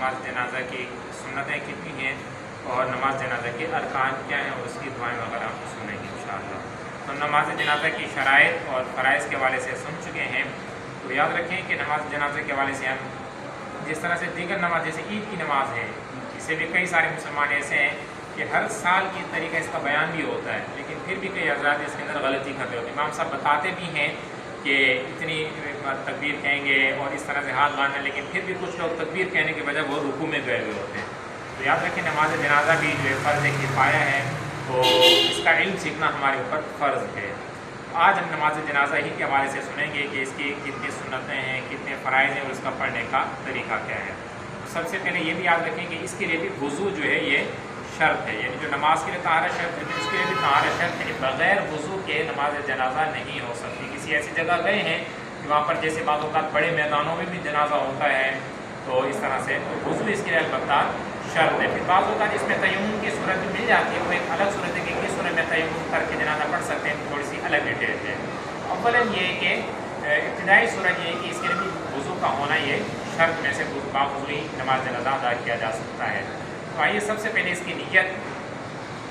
नमाज जनाजा की सुन्नतें कितनी हैं और नमाज जनाजा के अरकान क्या हैं और उसकी दुआएं वगैरह आप सुनेंगे इंशाअल्लाह। तो नमाज जनाजा की शराइत और फ़राइज़ के हवाले से सुन चुके हैं। तो याद रखें कि नमाज जनाजे के हवाले से हम जिस तरह से दीगर नमाज जैसे ईद की नमाज़ है, इससे भी कई सारे मुसलमान ऐसे हैं कि हर साल की तरीका इसका बयान भी होता है, लेकिन फिर भी कई हज़रात इसके अंदर गलती करते होते हैं। इमाम साहब बताते भी हैं कि इतनी तकबीर कहेंगे और इस तरह से हाथ बांधना, लेकिन फिर भी कुछ लोग तकबीर कहने के बजाय वो रुकू में गए हुए होते हैं। तो याद रखें नमाज जनाजा भी जो है फ़र्ज़ किफ़ाया है, तो इसका इल्म सीखना हमारे ऊपर फ़र्ज़ है। आज हम नमाज जनाजा ही के हवाले से सुनेंगे कि इसकी कितनी सुन्नतें हैं, कितने फ़राइज़ हैं और इसका पढ़ने का तरीका क्या है। तो सबसे पहले ये भी याद रखें कि इसके लिए भी वज़ू जो है ये शर्त है, यानी जो नमाज के लिए तहारत शर्त है उसके लिए भी तहारत शर्त है कि बग़ैर वज़ू के नमाज जनाजा नहीं हो सकती। किसी ऐसी जगह गए हैं कि वहाँ पर जैसे बाज़ औक़ात बड़े मैदानों में भी जनाजा होता है, तो इस तरह से वज़ू इसके लिए अलबत्ता शर्त है। फिर बाज़ औक़ात इसमें तयम्मुम की सूरत मिल जाती है, वो एक अलग सूरत है कि किस सूरत में तयम्मुम करके जनाजा पढ़ सकते हैं, थोड़ी सी अलग डिटेल है। अव्वलन ये है कि इब्तिदाई सूरत ये है कि इसके लिए भी वज़ू का होना ये शर्त में से बावज़ू ही नमाज जनाजा अदा किया जा सकता है। तो आइए सबसे पहले इसकी नीयत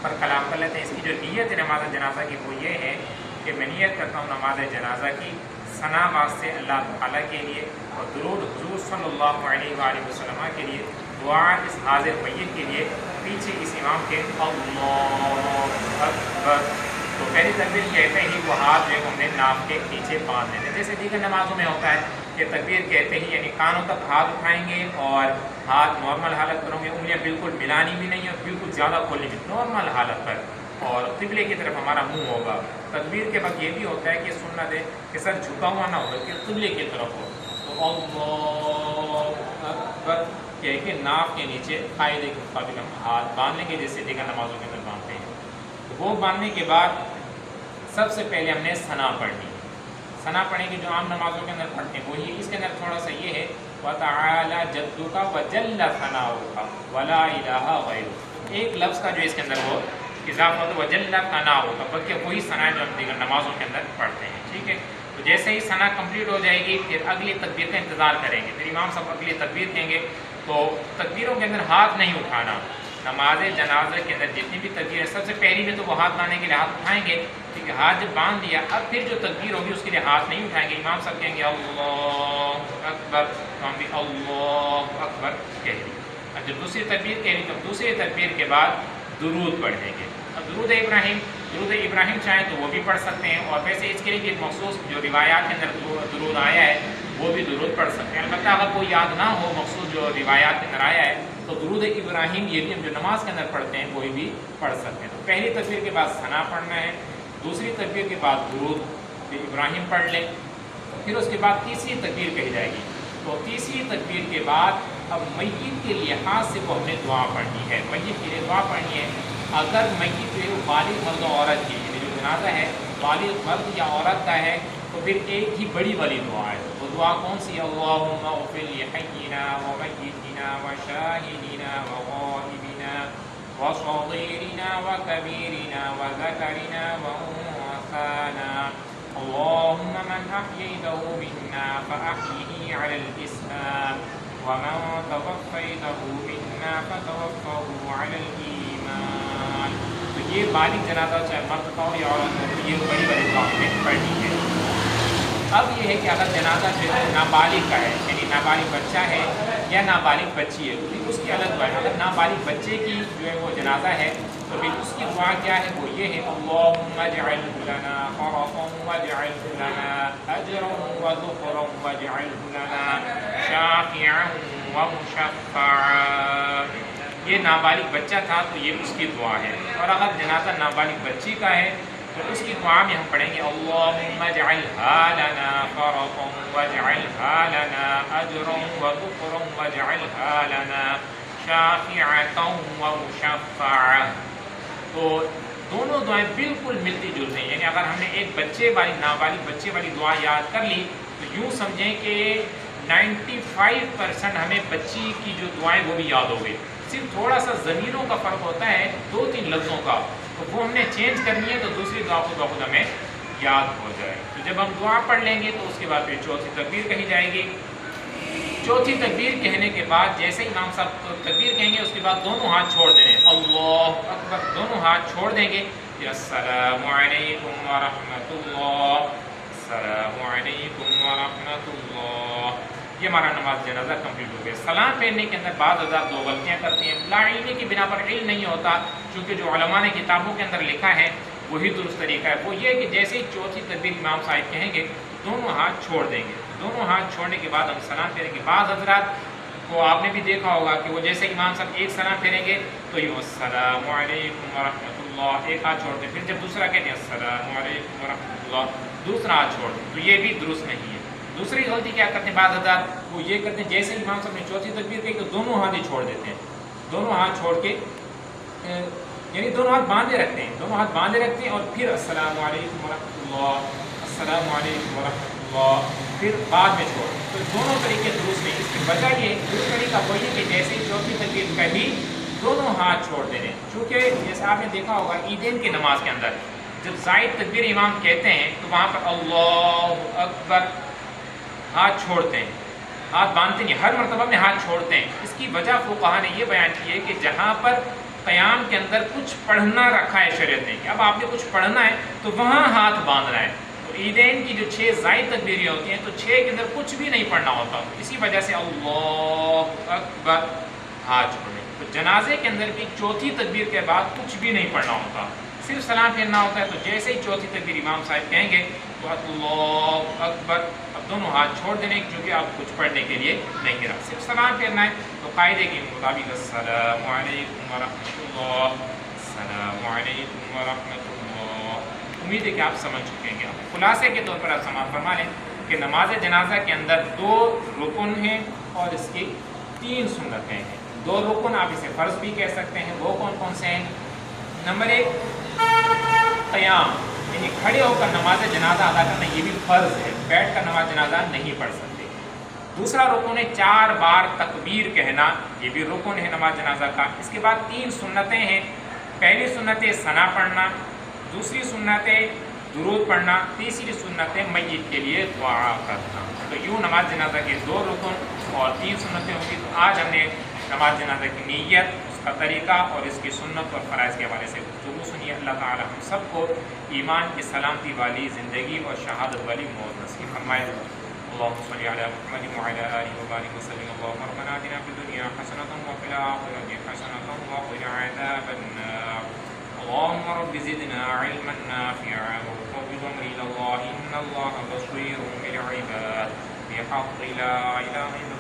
पर कलाम कर लेते हैं। इसकी जो नीयत है नमाज जनाजा की वो ये है कि मैं नीयत करता हूँ नमाज जनाजा की सना वास्ते अल्लाह ताला के लिए और दुरूद हुज़ूर सल्लल्लाहु अलैहि वसल्लम के लिए, दुआ इस हाज़िर मय्यत के लिए, पीछे इस इमाम के अल्लाहु अकबर। तो पहली तकबीर कहते ही वो हाथ जो है हमने नाक के नीचे बांध लेते हैं, जैसे दीगर नमाजों में होता है कि तकबीर कहते ही यानी कानों तक हाथ उठाएंगे और हाथ नॉर्मल हालत पर होंगे, उंगलियां बिल्कुल मिलानी भी नहीं और बिल्कुल ज़्यादा खोलनी भी, नॉर्मल हालत पर, और क़िबले की तरफ हमारा मुंह होगा। तकबीर के वक्त ये भी होता है कि सुन्नत है कि सर झुका हुआ ना हो बल्कि क़िबले की तरफ हो। तो अल्लाहु अकबर कह के नाक के नीचे कायदे के मुताबिक हम हाथ बांध लेंगे जैसे दीगर नमाजों के अंदर बांधते हैं। तो वो बांधने के बाद सबसे पहले हमने सना पढ़नी है। सना पढ़ेंगे जो आम नमाजों के अंदर पढ़ते हैं वो ये, इसके अंदर थोड़ा सा ये है वतआला जद्दुका वजल्ला सनाउका वला इलाहा गैरुक। एक लफ्ज़ का जो इसके अंदर वो इजाफा होता है वजल्ला सनाउका, बल्कि वही सना जो हम दीगर नमाजों के अंदर पढ़ते हैं। ठीक है, तो जैसे ही सना कंप्लीट हो जाएगी फिर अगली तकबीर का इंतज़ार करेंगे। फिर इमाम साहब अगली तकबीर कहेंगे, तो तकबीरों के अंदर हाथ नहीं उठाना। नमाज जनाजे के अंदर जितनी भी तकबीर है सबसे पहली में तो वो हाथ बांधने के लिए हाथ उठाएंगे, ठीक है, हाथ जब बांध दिया अब फिर जो तकबीर होगी उसके लिए हाथ नहीं उठाएंगे। इमाम साहब कहेंगे अल्लाहु अकबर, तो हम भी अल्लाहु अकबर कह दी। अब जब दूसरी तकबीर कह दी तो दूसरी तकबीर के बाद दुरूद पढ़ेंगे। अब दुरूद इब्राहिम चाहें तो वो भी पढ़ सकते हैं, और वैसे इसके लिए भी एक मखसूस जो रिवायात के अंदर दुरूद आया है वो भी दुरूद पढ़ सकते हैं। अलबत्ता अगर कोई याद ना हो मखसूस जो रिवायात के अंदर आया है तो दुरूद इब्राहिम ये भी हम जो नमाज के अंदर पढ़ते हैं कोई भी पढ़ सकते हैं। तो पहली तकबीर के बाद सना पढ़ना है, दूसरी तकबीर के बाद दुरूद इब्राहिम पढ़ लें, फिर उसके बाद तीसरी तकबीर कही जाएगी। तो तीसरी तकबीर के बाद अब मय्यत के लिहाज से वो हमने दुआ पढ़नी है, मय्यत के लिए दुआ पढ़नी है। अगर मय्यत जो है बालिग मर्द और औरत की, यानी जो जनाजा है बालिग मर्द या औरत का है, तो फिर एक ही बड़ी वाली दुआ है। वो दुआ कौन सी? अल्लाहुम्मा उग़फिर लिहय्यिना व मय्यितिना व शाहिदिना व गाइबिना व सग़ीरिना व कबीरिना व ज़करिना व उन्साना अल्लाहुम्मा मन अह्यैतहु मिन्ना फ़अह्यिही अलल इस्लाम व मन तवफ़्फ़ैतहु मिन्ना फ़तवफ़्फ़हु अलल ईमान। तो ये बालिग जनाजा चाहे मर्द का हो या औरत हो, तो ये बड़ी वाली दुआ हमें पढ़नी है। अब ये है कि अगर जनाजा जो है नाबालिग का है, यानी नाबालिग बच्चा है या नाबालिग बच्ची है, तो फिर उसकी अलग दुआ है। अगर नाबालिग बच्चे की जो है वो जनाजा है तो फिर उसकी दुआ क्या है? वो ये है अल्लाहुम्मा जअल्हु लना फ़रक़न वजअल्हु लना अजरन व ज़ुफ़रन वजअल्हु लना शाफ़िअन व मुशफ़्फ़अन। ये नाबालिग बच्चा था तो ये उसकी दुआ है। और अगर जनाजा नाबालिग बच्ची का है तो उसकी दुआ में हम पढ़ेंगे अल्लाहुम्मा जअल्हा लना फ़रक़न वजअल्हा लना अजरन व ज़ुफ़रन वजअल्हा लना शाफ़िअतन व मुशफ़्फ़अन। तो दोनों दुआएं बिल्कुल मिलती जुलती हैं, यानी अगर हमने एक बच्चे वाली नाबालिग बच्चे वाली दुआ याद कर ली तो यूँ समझें कि 95% हमें बच्ची की जो दुआएं वो भी याद हो गई। सिर्फ थोड़ा सा ज़मीरों का फ़र्क होता है, 2-3 लफ्ज़ों का, तो वो हमने चेंज करनी है तो दूसरी दुआ को खुद हमें याद हो जाए। तो जब हम दुआ पढ़ लेंगे तो उसके बाद फिर चौथी तकबीर कही जाएगी। چوتھی تکبیر کہنے کے بعد جیسے امام صاحب تکبیر کہیں گے اس کے بعد دونوں ہاتھ چھوڑ دینے، اللہ اکبر، دونوں ہاتھ چھوڑ دیں گے، پھر السلام علیکم ورحمۃ اللہ، السلام علیکم ورحمۃ اللہ۔ یہ ہمارا نماز جنازہ کمپلیٹ ہو گیا۔ سلام پھیرنے کے اندر بعض حضرات دو غلطیاں کرتی ہیں، لا علمی کی بنا پر علم نہیں ہوتا، چونکہ جو علماء نے کتابوں کے اندر لکھا ہے وہی درست طریقہ ہے، وہ یہ ہے کہ جیسے ہی چوتھی تکبیر امام صاحب کہیں گے دونوں ہاتھ چھوڑ دیں گے، دونوں ہاتھ چھوڑنے کے بعد ہم سلام پھیریں گے۔ بعض حضرات کو آپ نے بھی دیکھا ہوگا کہ وہ جیسے امام صاحب ایک سلام پھیریں گے تو یہ السلام علیکم ورحمۃ اللہ ایک ہاتھ چھوڑ دیں، پھر جب دوسرا کہتے ہیں السلام علیکم ورحمۃ اللہ دوسرا ہاتھ چھوڑ دیں، تو یہ بھی درست نہیں ہے۔ دوسری غلطی کیا کرتے ہیں بعض حضرات، وہ یہ کرتے ہیں جیسے امام صاحب نے چوتھی تکبیر کہی تو دونوں ہاتھ ہی چھوڑ دیتے ہیں، دونوں ہاتھ چھوڑ کے یعنی دونوں ہاتھ باندھے رکھتے ہیں، دونوں ہاتھ باندھے رکھتے ہیں اور پھر السلام علیکم ورحمۃ اللہ، السلام علیکم ورحمۃ اللہ، پھر بعد میں چھوڑ، تو دونوں طریقے درست نہیں۔ اس کی وجہ یہ درست طریقہ وہی کہ جیسے ہی چوتھی تکبیر کہی دونوں ہاتھ چھوڑ دینے، چونکہ جیسے آپ نے دیکھا ہوگا عیدین کی نماز کے اندر جب زائد تکبیر امام کہتے ہیں تو وہاں پر اللہ اکبر ہاتھ چھوڑتے ہیں، ہاتھ باندھتے نہیں، ہر مرتبہ میں ہاتھ چھوڑتے ہیں۔ اس کی وجہ فقہا نے یہ بیان کی ہے کہ جہاں پر قیام کے اندر کچھ پڑھنا رکھا ہے شریعت نے کہ اب آپ نے کچھ پڑھنا ہے تو وہاں ہاتھ باندھنا ہے، تو عیدین کی جو 6 زائد تکبیریں ہوتی ہیں تو 6 کے اندر کچھ بھی نہیں پڑھنا ہوتا، اسی وجہ سے اللہ اکبر ہاتھ چھوڑیں۔ تو جنازے کے اندر بھی چوتھی تکبیر کے بعد کچھ بھی نہیں پڑھنا ہوتا، صرف سلام پھیرنا ہوتا ہے، تو جیسے ہی چوتھی تکبیر امام صاحب کہیں گے تو اللہ اکبر، اب دونوں ہاتھ چھوڑ دینے کیونکہ آپ کچھ پڑھنے کے لیے نہیں گرا، صرف سلام پھیرنا ہے۔ تو قاعدے کے مطابق السلام علیکم ورحمۃ اللہ، السلام علیکم ورحمۃ اللہ۔ امید ہے کہ آپ سمجھ چکے ہیں۔ خلاصے کے طور پر آپ سماعت فرما لیں کہ نماز جنازہ کے اندر 2 رکن ہیں اور اس کی 3 سنتیں ہیں۔ 2 رکن آپ اسے فرض بھی کہہ سکتے ہیں، وہ کون کون سے ہیں؟ نمبر 1 قیام، یعنی کھڑے ہو کر نماز جنازہ ادا کرنا، یہ بھی فرض ہے، بیٹھ کر نماز جنازہ نہیں پڑھ سکتے۔ دوسرا رکن ہے 4 بار تکبیر کہنا، یہ بھی رکن ہے نماز جنازہ کا۔ اس کے بعد 3 سنتیں ہیں، پہلی سنت ثنا پڑھنا، دوسری سنت درود پڑھنا، تیسری سنت میت کے لیے دعا کرنا۔ تو یوں نماز جنازہ کے 2 رکن اور 3 سنتیں ہوں گی۔ تو آج ہم نے نماز جنازہ کی نیت، اس کا طریقہ اور اس کی سنت اور فرائض کے حوالے سے گفتگو سنی ہے۔ اللہ تعالی ہم سب کو ایمان کی سلامتی والی زندگی اور شہادت والی موت نصیب فرمائے۔ اللهم صل على محمد وعلى آله وبارك وسلم۔ اللهم ربنا آتنا في الدنيا حسنة وفي الآخرة حسنة وقنا عذاب النار۔ اللهم رب زدنا علما نافعا وفوض أمري إلى الله إن الله بصير بالعباد بحق لا إله إلا